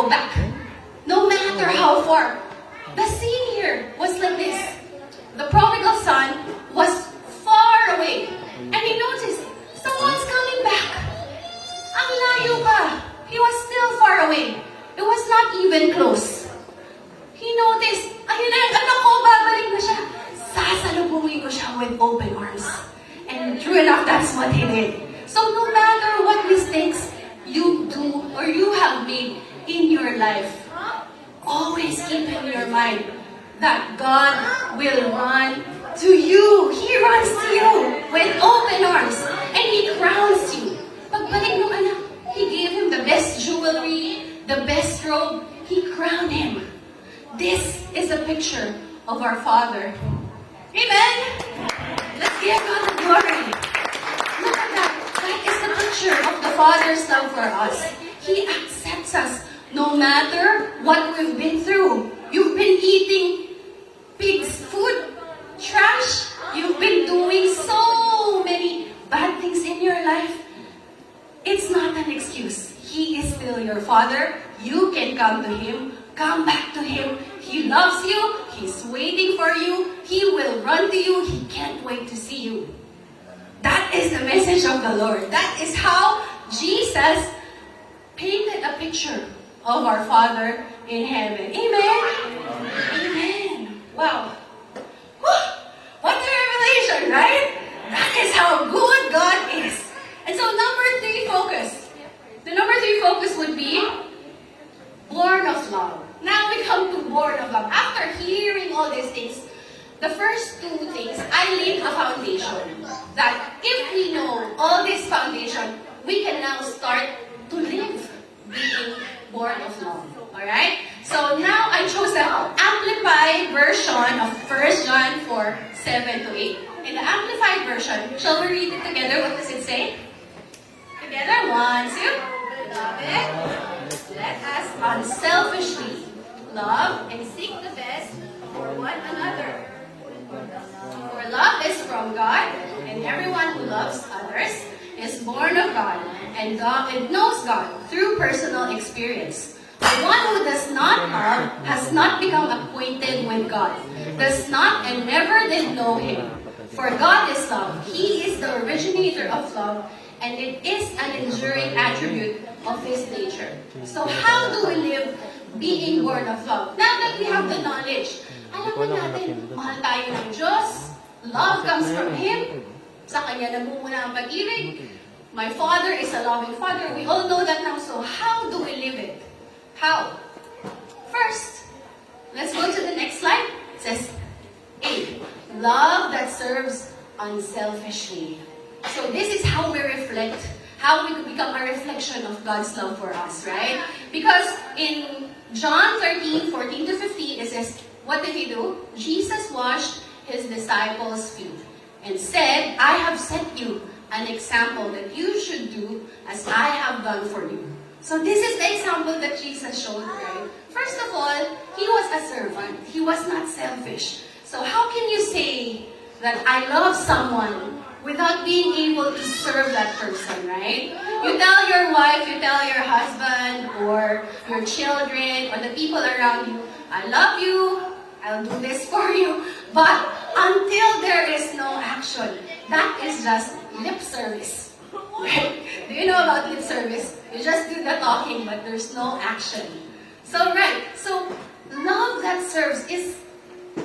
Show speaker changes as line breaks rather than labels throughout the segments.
go back. No matter how far. The scene here was like this. The prodigal son was far away. And he noticed, someone's coming back. Ang layo pa. He was still far away. It was not even close. He noticed, ayun na yung anak ko, babalik na siya. Sasalubungin ko siya with open arms. And true enough, that's what he did. So no matter what mistakes you do or you have made in your life, always keep in your mind that God will run to you. He runs to you with open arms. And He crowns you. Pagbalik ng anak, He gave him the best jewelry, the best robe. He crowned him. This is a picture of our Father. Amen? Let's give God the glory. Look at that. That is the picture of the Father's love for us. He accepts us no matter what we've been through. You've been eating pig's food, trash. You've been doing so many bad things in your life. It's not an excuse. He is still your Father. You can come to Him. Come back to Him. He loves you. He's waiting for you. He will run to you. He can't wait to see you. That is the message of the Lord. That is how Jesus painted a picture of our Father in heaven. Amen? Amen. Wow. Whew. What a revelation, right? That is how good God is. And so number 3 focus. The number 3 focus would be born of love. Now we come to born of love. After hearing all these things, the first 2 things, I laid a foundation. That if we know all this foundation, we can now start to live being born of love. Alright? So now I chose the Amplified version of 1 John 4, 7 to 8. In the Amplified version, shall we read it together? What does it say? Together, 1, 2. Beloved, let us unselfishly love and seek the best for one another. For love is from God, and everyone who loves others is born of God, and God knows God through personal experience. The one who does not love has not become acquainted with God, does not and never did know Him. For God is love. He is the originator of love, and it is an enduring attribute of His nature. So how do we live being born of love? Now that we have the knowledge, alam mo natin, mahal tayo ng Diyos, love comes from Him, sa Kanya namumula ang pag-ibig. My Father is a loving Father. We all know that now. So how do we live it? How? First, let's go to the next slide. It says, A, love that serves unselfishly. So this is how we reflect, how we become a reflection of God's love for us, right? Because in John 13, 14 to 15, it says, what did He do? Jesus washed His disciples' feet and said, I have set you an example that you should do as I have done for you. So this is the example that Jesus showed, right? First of all, He was a servant. He was not selfish. So how can you say that I love someone without being able to serve that person, right? You tell your wife, you tell your husband, or your children, or the people around you, I love you, I'll do this for you. But until there is no action, that is just lip service. Right? Do you know about lip service? You just do the talking, but there's no action. So, right. So, love that serves is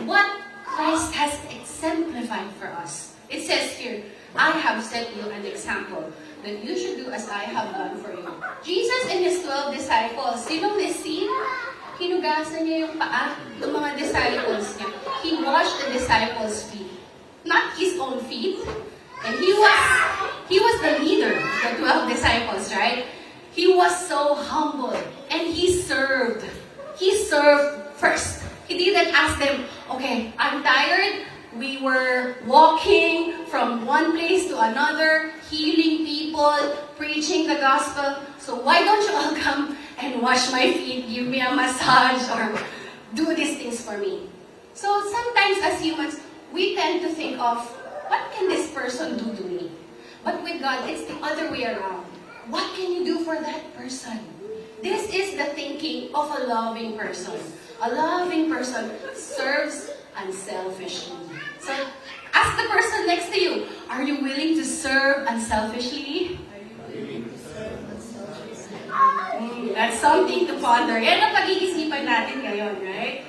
what Christ has exemplified for us. It says here, I have set you an example that you should do as I have done for you. Jesus and His 12 disciples, sinong this scene? Hinugasan niya yung paa ng mga disciples niya. He washed the disciples' feet. Not His own feet. And He was the leader, the 12 disciples, right? He was so humble. And He served. He served first. He didn't ask them, okay, I'm tired. We were walking from one place to another, healing people, preaching the gospel. So why don't you all come and wash my feet, give me a massage, or do these things for me? So sometimes as humans, we tend to think of, what can this person do to me? But with God, it's the other way around. what can you do for that person? This is the thinking of a loving person. A loving person serves unselfishly. So, ask the person next to you, are you willing to serve unselfishly? That's something to ponder. Yan ang pag-iisipan natin ngayon, right?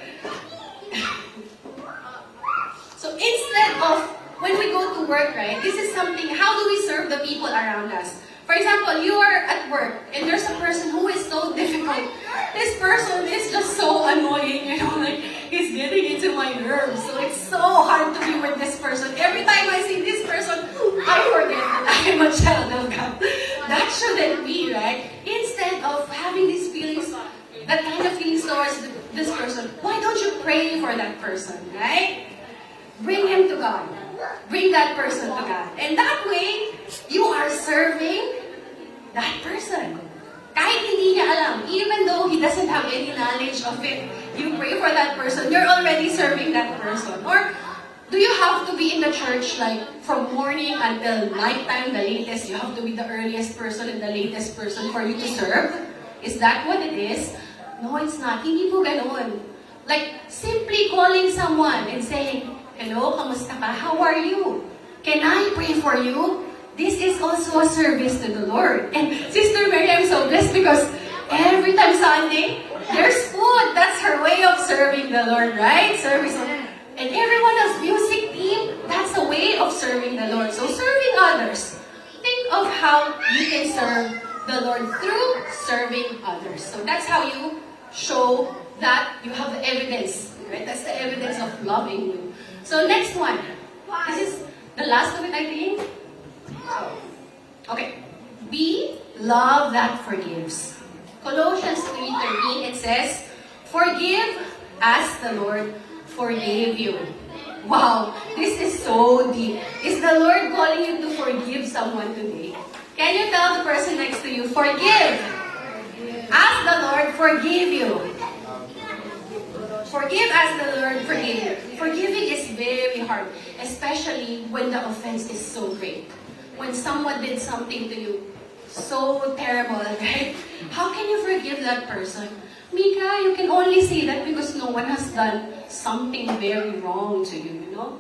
So instead of, when we go to work, right, this is something, how do we serve the people around us? For example, you are at work, and there's a person who is so difficult. This person is just so annoying, you know, like, he's getting into my nerves. So it's so hard to be with this person. Every time I see this person, I forget that I am a child of God. That shouldn't be, right? Instead of having these feelings, that kind of feelings towards this person, why don't you pray for that person, right? Bring him to God. Bring that person to God. And that way, you are serving that person. Kahit hindi niya alam, even though he doesn't have any knowledge of it, you pray for that person, you're already serving that person. Or, do you have to be in the church like from morning until nighttime, the latest? You have to be the earliest person and the latest person for you to serve? Is that what it is? No, it's not. Hindi po ganun. Like, simply calling someone and saying, hello, kamusta ka? How are you? Can I pray for you? This is also a service to the Lord. And Sister Mary, I'm so blessed because every time Sunday, there's food. That's her way of serving the Lord, right? Service. And everyone else, music team, that's a way of serving the Lord. So serving others. Think of how you can serve the Lord through serving others. So that's how you show that you have the evidence, right? That's the evidence of loving you. So next one. This is the last of it, I think. Okay. Be love that forgives. Colossians 3:13, it says, forgive as the Lord forgave you. Wow, this is so deep. Is the Lord calling you to forgive someone today? Can you tell the person next to you, forgive as the Lord forgave you? Forgive as the Lord forgave you. Forgiving is very hard, especially when the offense is so great. When someone did something to you so terrible, right? How can you forgive that person? Mika, you can only say that because no one has done something very wrong to you, you know?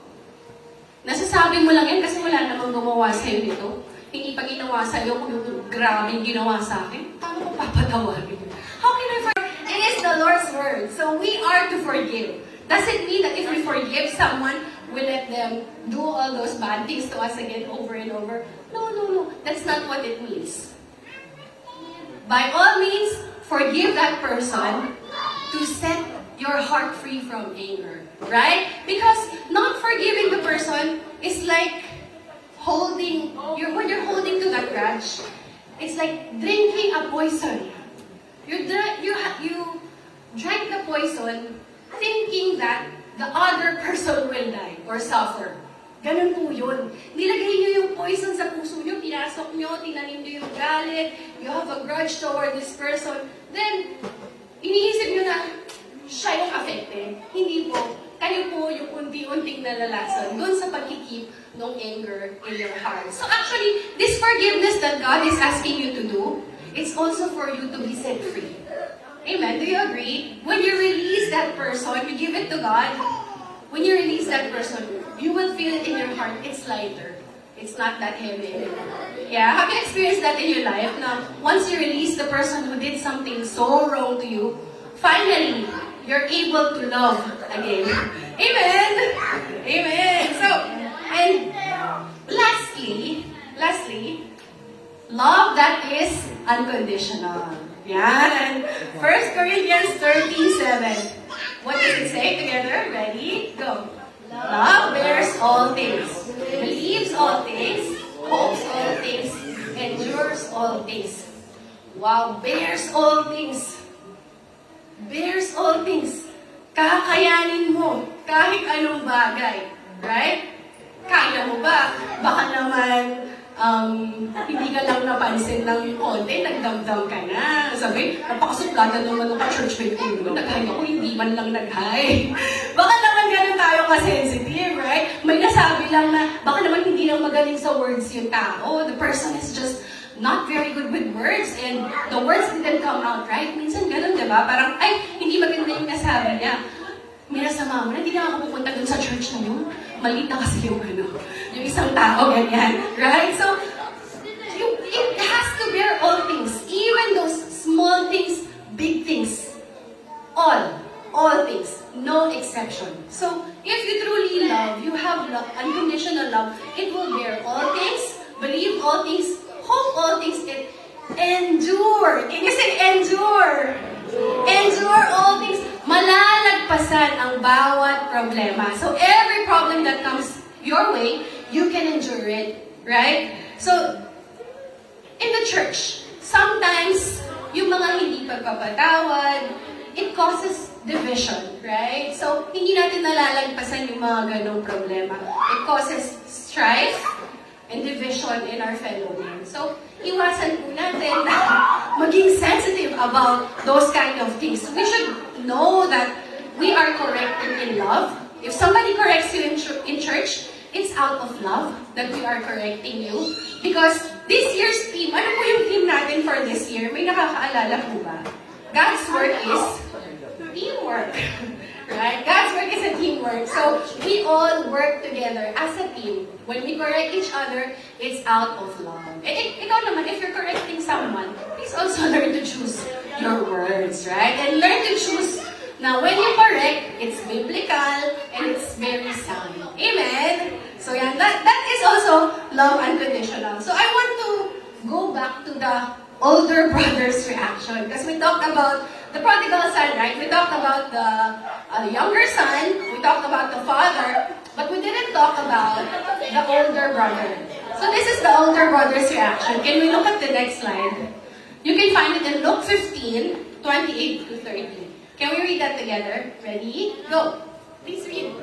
Nasasabi mo lang yan kasi wala namang gumawa sa'yo nito. Hindi pa ginawa sa'yo kung yung grabing ginawa sa akin. Paano ko papatawarin? How can I forgive? It is the Lord's word. So we are to forgive. Does it mean that if we forgive someone, we let them do all those bad things to us again over and over? No, no, no. That's not what it means. By all means, forgive that person to set your heart free from anger. Right? Because not forgiving the person is like holding, when you're holding to that grudge, it's like drinking a poison. You drank the poison thinking that the other person will die or suffer. Ganun po yun. Nilagay niyo yung poison sa puso niyo, pinasok niyo, tinanim niyo yung galit, you have a grudge toward this person, then, iniisip niyo na siya yung affected. Hindi po. Kayo po yung unti-unting nalalason doon sa pagkikip ng anger in your heart. So actually, this forgiveness that God is asking you to do, it's also for you to be set free. Amen? Do you agree? When you release that person, you give it to God, when you release that person, you will feel it in your heart, it's lighter. It's not that heavy anymore. Yeah? Have you experienced that in your life? Now, once you release the person who did something so wrong to you, finally, you're able to love again. Amen? Amen. So, and lastly, love that is unconditional. Yan. 1 Corinthians 13:7. What does it say together? Ready? Go. Love bears all things, believes all things, hopes all things, endures all things. Wow, bears all things. Bears all things. Kakayanin mo kahit anong bagay. Right? Kaya mo ba? Baka naman, hindi ka lang napansin ng konti, nagdamdam ka na. Sabi, napakasuplada naman ng church mate ko. Nag-hi ako, hindi man lang nag-hi. Baka naman ganun tayo ka-sensitive, right? May nasabi lang na, baka naman hindi lang magaling sa words yung tao. The person is just not very good with words and the words didn't come out right. Minsan ganun, di ba? Parang, ay, hindi maganda yung nasabi niya. Minasama mo na, hindi na ako pupunta dun sa church na yun. Maliit na kasi yung yung isang tao, ganyan. Right? So, it has to bear all things. Even those small things, big things. All things. No exception. So, if you truly love, you have love, unconditional love, it will bear all things, believe all things, hope all things, and endure. Can you say endure? Endure all things. Malalagpasan ang bawat problema. So every problem that comes your way, you can endure it. Right? So, in the church, sometimes, yung mga hindi pagpapatawad, it causes division. Right? So, hindi natin nalalagpasan yung mga ganong problema. It causes strife and division in our fellow men. So, iwasan po natin na maging sensitive about those kind of things. We should know that we are corrected in love. If somebody corrects you in church, it's out of love that we are correcting you. Because this year's theme, ano po yung theme natin for this year? May nakakaalala po ba? God's work is teamwork. Right? God's work is a teamwork. So, we all work together as a team. When we correct each other, it's out of love. Ikaw naman, if you're correcting someone, please also learn to choose your words, right? And learn to choose. Now, when you correct, it's biblical and it's very sound. Amen? So, yeah, that is also love unconditional. So, I want to go back to the older brother's reaction. Because we talked about the prodigal son, right? We talked about the younger son, we talked about the father, but we didn't talk about the older brother. So this is the older brother's reaction. Can we look at the next slide? You can find it in Luke 15, 28 to 30. Can we read that together? Ready? Go. Please read.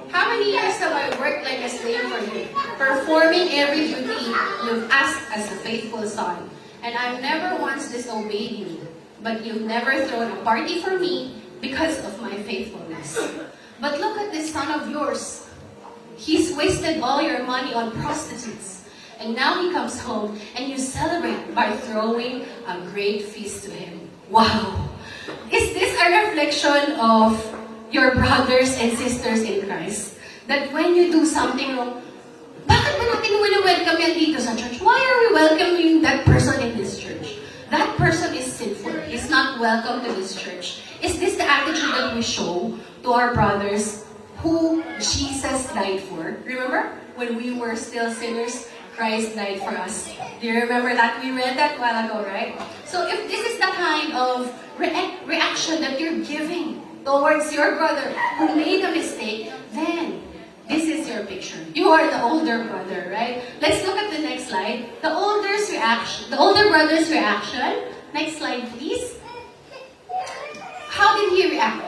How many years have I worked like a slave for you, performing every duty you've asked as a faithful son? And I've never once disobeyed you, but you've never thrown a party for me because of my faithfulness. But look at this son of yours. He's wasted all your money on prostitutes. And now he comes home and you celebrate by throwing a great feast to him. Wow! Is this a reflection of your brothers and sisters in Christ? That when you do something wrong, bakit ba natin welcome yan dito sa church? Why are we welcoming that person in this church? That person is sinful. He's not welcome to this church. Is this the attitude that we show to our brothers who Jesus died for? Remember? When we were still sinners, Christ died for us. Do you remember that? We read that a while ago, right? So if this is the kind of reaction that you're giving towards your brother who made a mistake, then this is your picture. You are the older brother, right? Let's look at the next slide. The older brother's reaction. Next slide, please. How did he react?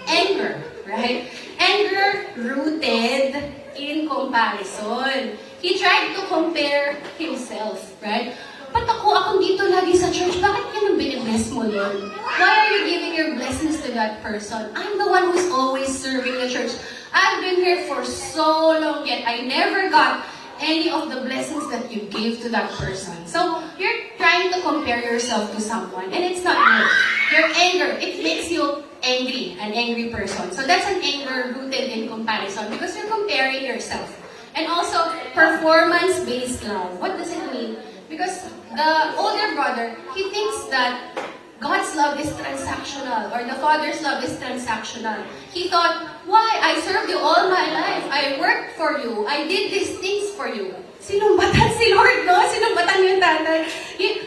Anger, right? Anger rooted in comparison. He tried to compare himself, right? Ba't akong dito lagi sa church? Bakit yun ang binibless mo yun? Why are you giving your blessings to that person? I'm the one who's always serving the church. I've been here for so long, yet I never got any of the blessings that you gave to that person. So, you're trying to compare yourself to someone, and it's not good. Your anger, it makes you angry, an angry person. So, that's an anger rooted in comparison because you're comparing yourself. And also, performance-based love. What does it mean? Because the older brother, he thinks that God's love is transactional, or the Father's love is transactional. He thought, why? I served you all my life. I worked for you. I did these things for you. Sinumbatan si Lord, no? Sinumbatan yung tatay.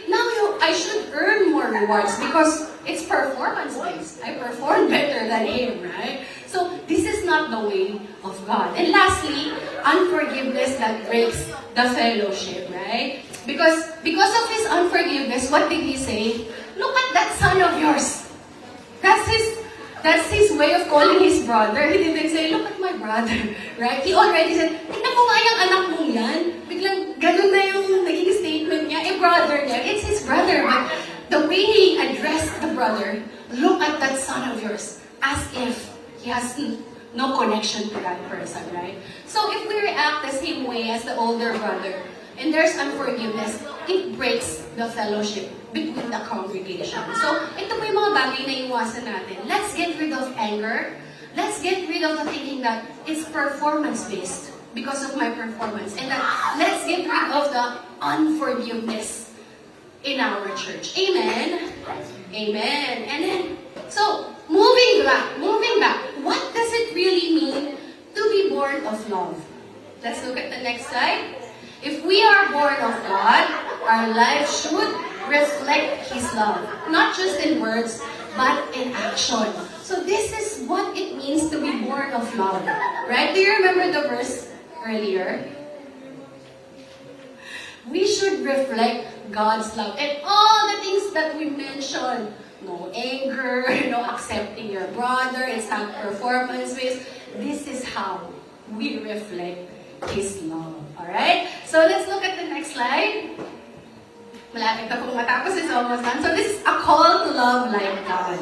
Now I should earn more rewards because it's performance-based. I performed better than him, right? So, this is not the way of God. And lastly, unforgiveness that breaks the fellowship, right? Because of his unforgiveness, what did he say? Look at that son of yours. That's That's his way of calling his brother. He didn't say, look at my brother. Right? He already said, tingnan mo nga yung anak mong yan. Biglang ganun na yung naging statement niya. Brother niya. It's his brother. But the way he addressed the brother, look at that son of yours. As if he has no connection to that person, right? So if we react the same way as the older brother, and there's unforgiveness, it breaks the fellowship between the congregation. So, ito po yung mga bagay na iwasan natin. Let's get rid of anger. Let's get rid of the thinking that it's performance-based because of my performance. And that let's get rid of the unforgiveness in our church. Amen? Amen. And then, so, moving back, what does it really mean to be born of love? Let's look at the next slide. If we are born of God, our life should reflect His love. Not just in words, but in action. So this is what it means to be born of love. Right? Do you remember the verse earlier? We should reflect God's love. And all the things that we mentioned, no anger, no accepting your brother, it's not performance-based. This is how we reflect His love. Alright? So let's look at the next slide. Malapit na pong matapos, it's almost done. So this is a call to love like God.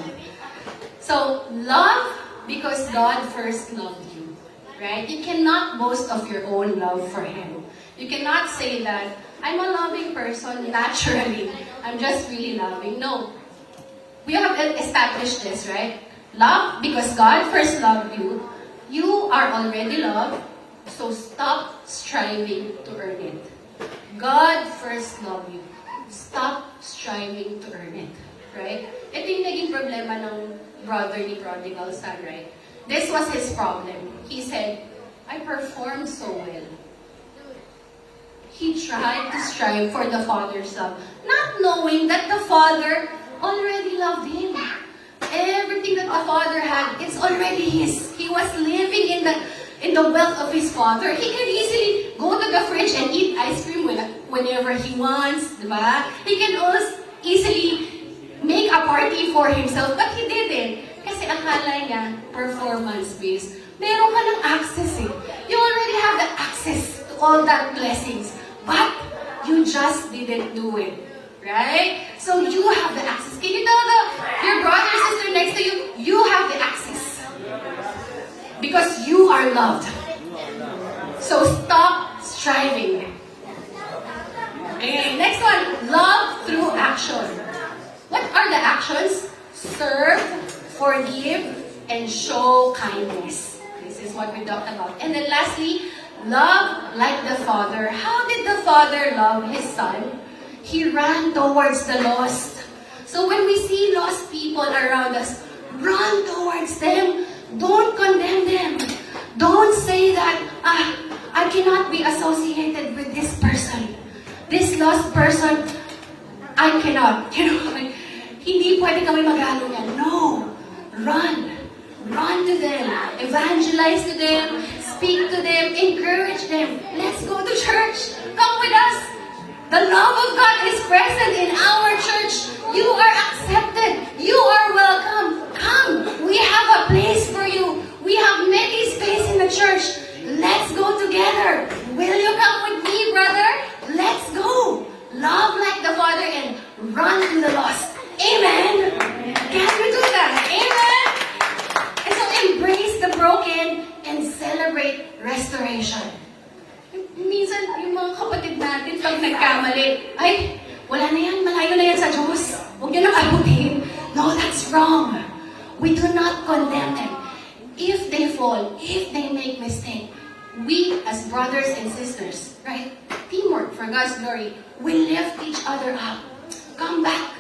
So, love because God first loved you. Right? You cannot boast of your own love for Him. You cannot say that, I'm a loving person naturally. I'm just really loving. No. We have established this, right? Love because God first loved you. You are already loved. So stop striving to earn it. God first loved you. Stop striving to earn it. Right? Ito yung naging problema ng brother ni Prodigal Son, right? This was his problem. He said, I performed so well. He tried to strive for the Father's love, not knowing that the Father already loved him. Everything that the Father had, it's already his. He was living in the wealth of his Father. He can easily go to the fridge and eat ice cream whenever he wants, diba? He can also easily make a party for himself, but he didn't. Kasi akala niya, performance-based. Meron ka ng access eh. You already have the access to all that blessings, but you just didn't do it. Right? So you have the access. Can you tell your brother or sister next to you, you have the access. Because you are loved. So stop striving. Okay, next one. Love through action. What are the actions? Serve, forgive, and show kindness. This is what we talked about. And then lastly, love like the Father. How did the Father love His Son? He ran towards the lost. So when we see lost people around us, run towards them. Don't condemn them. Don't say that, I cannot be associated with this person. This lost person, I cannot. Like, hindi pwede kami mag-ano yan. No. Run. Run to them. Evangelize to them. Speak to them. Encourage them. Let's go to church. Come with us. The love of God is present in our church. You are accepted. You are welcome. Come. We have a place for you. We have many space in the church. Let's go together. Will you come with me, brother? Let's go. Love like the Father and run to the lost. Amen. Can we do that? Amen. And so embrace the broken and celebrate restoration. Minsan, yung mga kapatid natin, pag nagkamali, ay, wala na yan, malayo na yan sa Diyos. Huwag niyo nang abutin. No, that's wrong. We do not condemn them. If they fall, if they make mistake, we as brothers and sisters, right? Teamwork for God's glory, we lift each other up. Come back.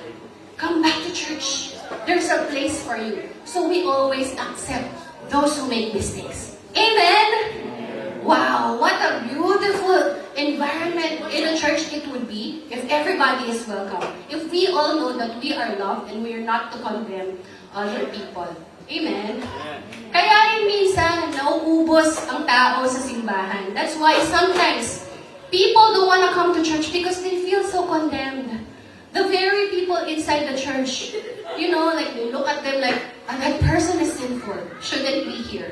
Come back to church. There's a place for you. So we always accept those who make mistakes. Amen? Wow, what a beautiful environment in a church it would be if everybody is welcome. If we all know that we are loved and we are not to condemn other people. Amen? Kaya rin minsan, nauubos ang tao sa simbahan. That's why sometimes, people don't want to come to church because they feel so condemned. The very people inside the church like you look at them like, "Ah, that person is sinful, shouldn't be here."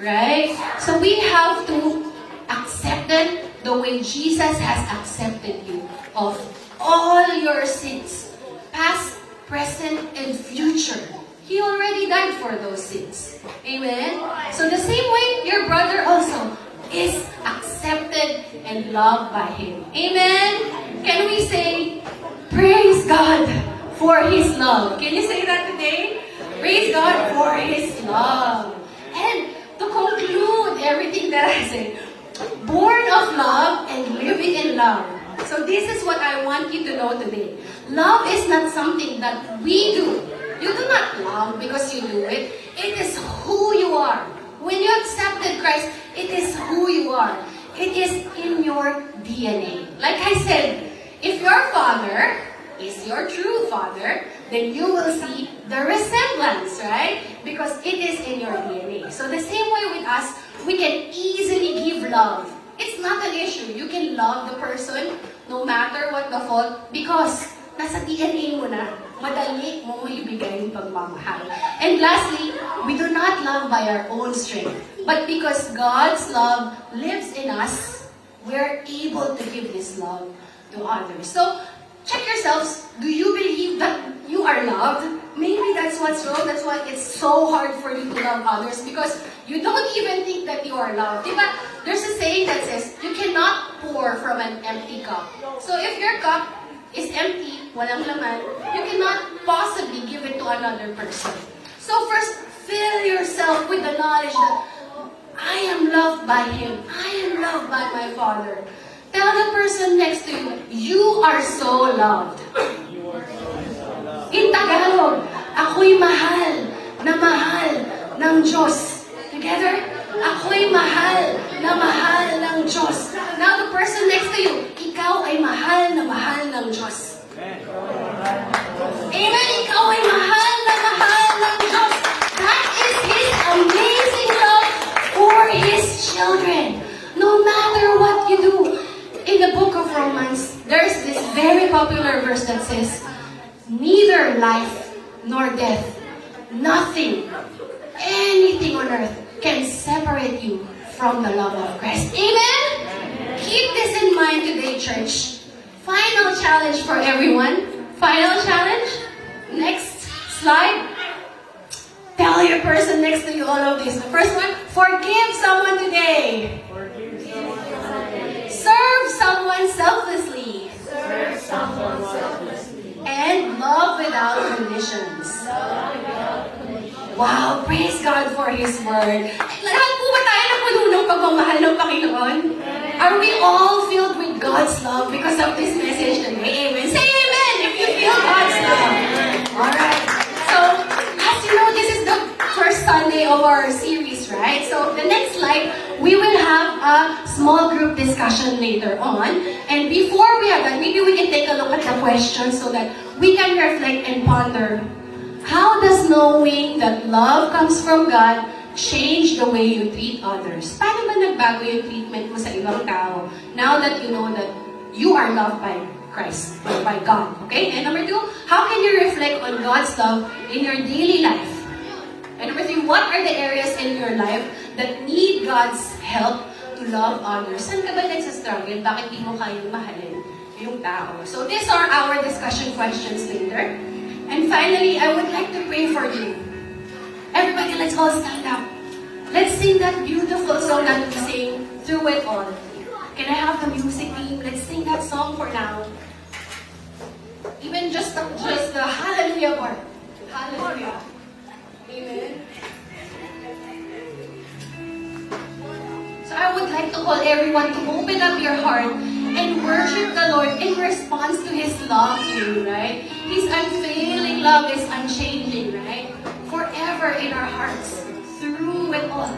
Right? So we have to accept them the way Jesus has accepted you of all your sins, past, present, and future. He already died for those sins. Amen? So the same way, your brother also is accepted and loved by Him. Amen? Can we say, praise God for His love? Can you say that today? Praise God for His love. And to conclude everything that I say, born of love and living in love. So this is what I want you to know today. Love is not something that we do. You do not love because you do it. It is who you are. When you accepted Christ, it is who you are. It is in your DNA. Like I said, if your father is your true father, then you will see the resemblance, right? Because it is in your DNA. So the same way with us, we can easily give love. It's not an issue. You can love the person no matter what the fault because nasa DNA mo na, madali mo maibigay yung pagmamahal. And lastly, we do not love by our own strength. But because God's love lives in us, we're able to give this love to others. So, check yourselves. Do you believe that you are loved? Maybe that's what's wrong. That's why it's so hard for you to love others because you don't even think that you are loved. Diba? There's a saying that says, you cannot pour from an empty cup. So if your cup is empty, walang laman, you cannot possibly give it to another person. So first, fill yourself with the knowledge that I am loved by Him. I am loved by my Father. Tell the person next to you, you are so loved. In Tagalog, ako'y mahal ng Diyos. Together, ako'y mahal ng Diyos. Now the person next to you, ikaw ay mahal ng Diyos. Amen? Ikaw ay mahal ng Diyos. That is His amazing love for His children. No matter what you do. In the book of Romans, there's this very popular verse that says, neither life nor death, nothing, anything on earth can separate you from the love of Christ. Amen? Keep this in mind today, church. Final challenge for everyone. Final challenge. Next slide. Tell your person next to you all of this. The first one, forgive someone today. Serve someone selflessly. And love without conditions. Wow, praise God for His Word. Lahat po ba tayo napuno ng pagmamahal ng Panginoon? Are we all filled with God's love because of this message today? Amen. Say amen if you feel God's love. Alright. So, as you know, this is the first Sunday of our series, right? So, the next slide, we will have a small group discussion later on. And before we have that, maybe we can take a look at the questions so that we can reflect and ponder. How does knowing that love comes from God change the way you treat others? Paano ba nagbago yung treatment mo sa ibang tao now that you know that you are loved by Christ, or by God? Okay? And number 2, how can you reflect on God's love in your daily life? And number 3, what are the areas in your life that need God's help to love others? Saan ka ba nagsastruggle? Bakit di mo kayang mahalin yung tao? So these are our discussion questions later. And finally, I would like to pray for you. Everybody, let's all stand up. Let's sing that beautiful song that we sing through it all. Can I have the music team? Let's sing that song for now. Even just the hallelujah part. Hallelujah. Amen. So I would like to call everyone to open up your heart and worship the Lord in response to His love to you, right? His unfailing love is unchanging, right? Forever in our hearts, through it all.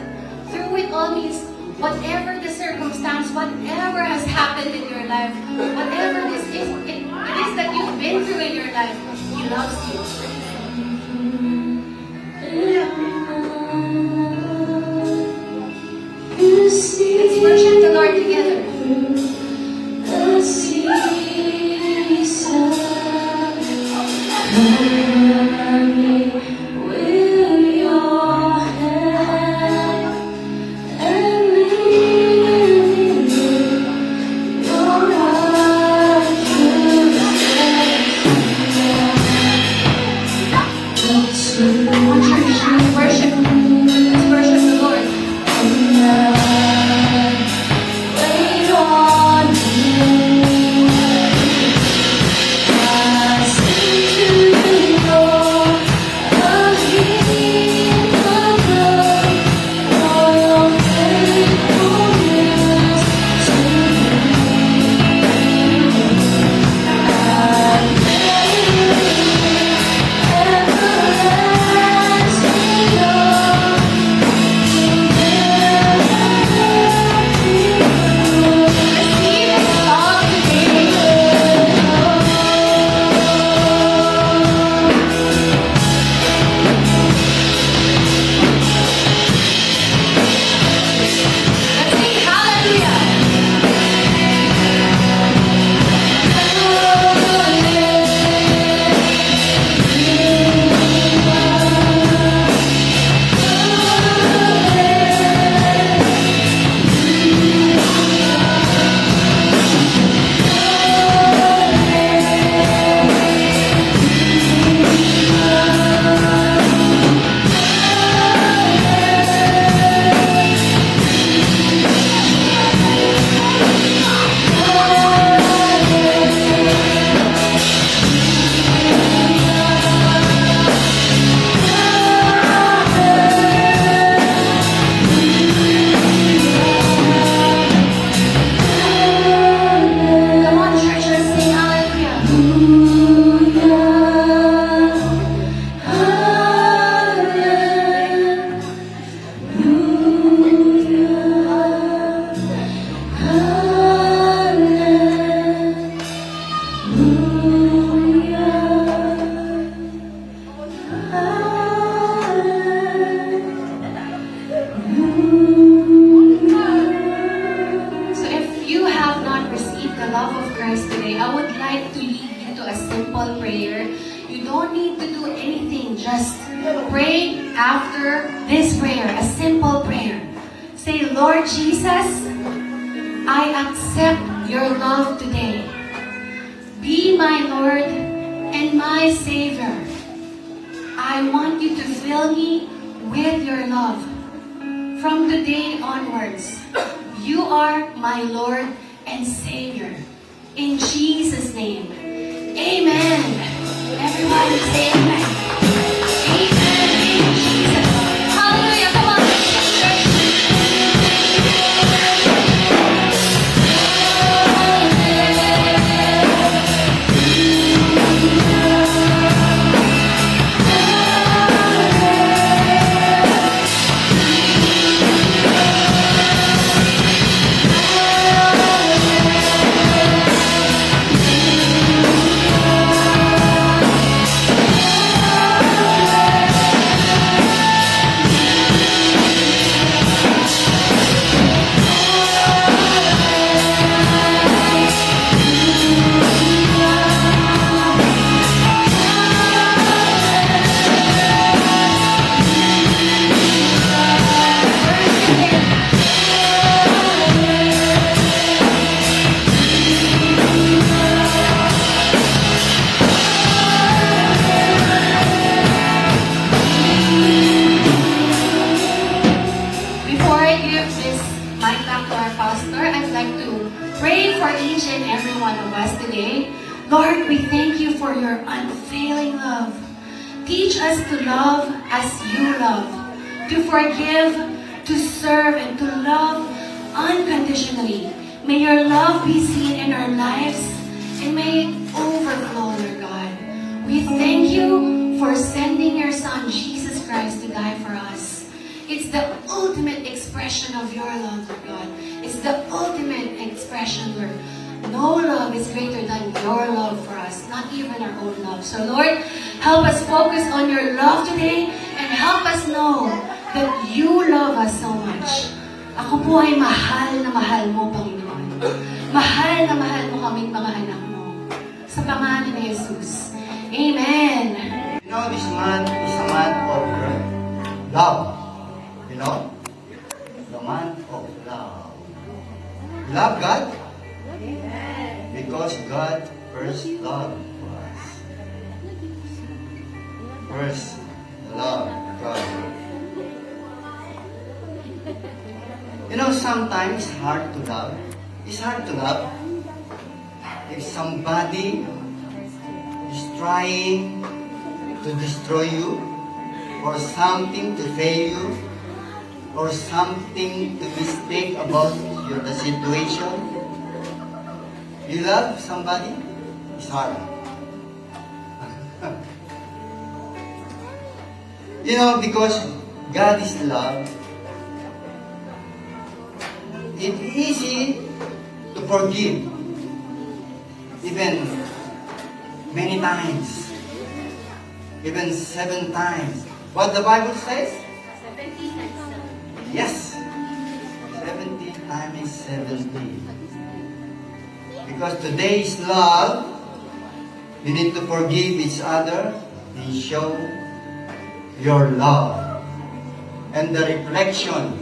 Through it all means whatever the circumstance, whatever has happened in your life, whatever it is that you've been through in your life, He loves you. Let's worship the Lord together. The season worship. Let's worship the Lord.
Wait on you. I sing to the Lord, a hymn of love, for your faithfulness to me. I everlasting love.
Receive His love today. Let's sing hallelujah. Come on, church, let's sing hallelujah. So if you have not received the love of Christ today, I would like to lead you to a simple prayer. You don't need to do anything, just pray after this prayer, a simple prayer. Say, Lord Jesus, I accept your love today. Be my Lord and my Savior. I want you to fill me with your love. From today onwards, you are my Lord and Savior. In Jesus' name, amen. Everyone say amen. Amen. In Jesus. Hallelujah. Come on, let's sing, church. Before I give this mic back to our pastor, I'd like to pray for each and every one of us today. Lord, we thank you for your unfailing love. Teach us to love as you love, to forgive, to serve, and to love unconditionally. May your love be seen in our lives and may it overflow, Lord God. We thank you for sending your Son, Jesus Christ, to die for us. It's the ultimate expression of your love, Lord God. It's the ultimate expression, Lord. No love is greater than your love for us, not even our own love. So, Lord, help us focus on your love today and help us know that you love us so much. Ako po ay mahal na mahal mo, Panginoon. Mahal na mahal mo kaming mga anak mo. Sa pangalan ni Jesus. Amen.
You know, this man is a man of love. You know? The man of love. Love God? Because God first loved us. First, the love of God. know, sometimes it's hard to love. It's hard to love if somebody is trying to destroy you, or something to fail you, or something to mistake about the situation. You love somebody, it's hard. You know, because God is love, it's easy to forgive, even many times, even 7 times. What the Bible says?
70 times 7.
Yes, 70 times 70. Because today is love, you need to forgive each other and show your love. And the reflection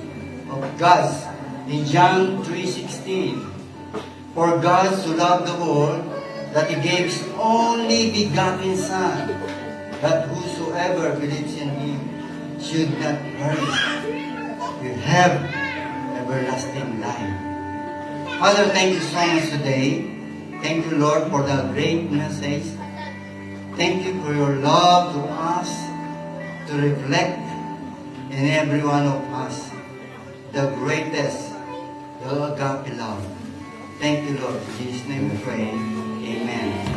of God's in John 3:16. For God so loved the world that He gave His only begotten Son, that whosoever believes in Him should not perish, will have everlasting life. Father, thank you so much today. Thank you, Lord, for the great message. Thank you for your love to us, to reflect in every one of us the greatest, the agape love. Thank you, Lord. In Jesus' name we pray. Amen.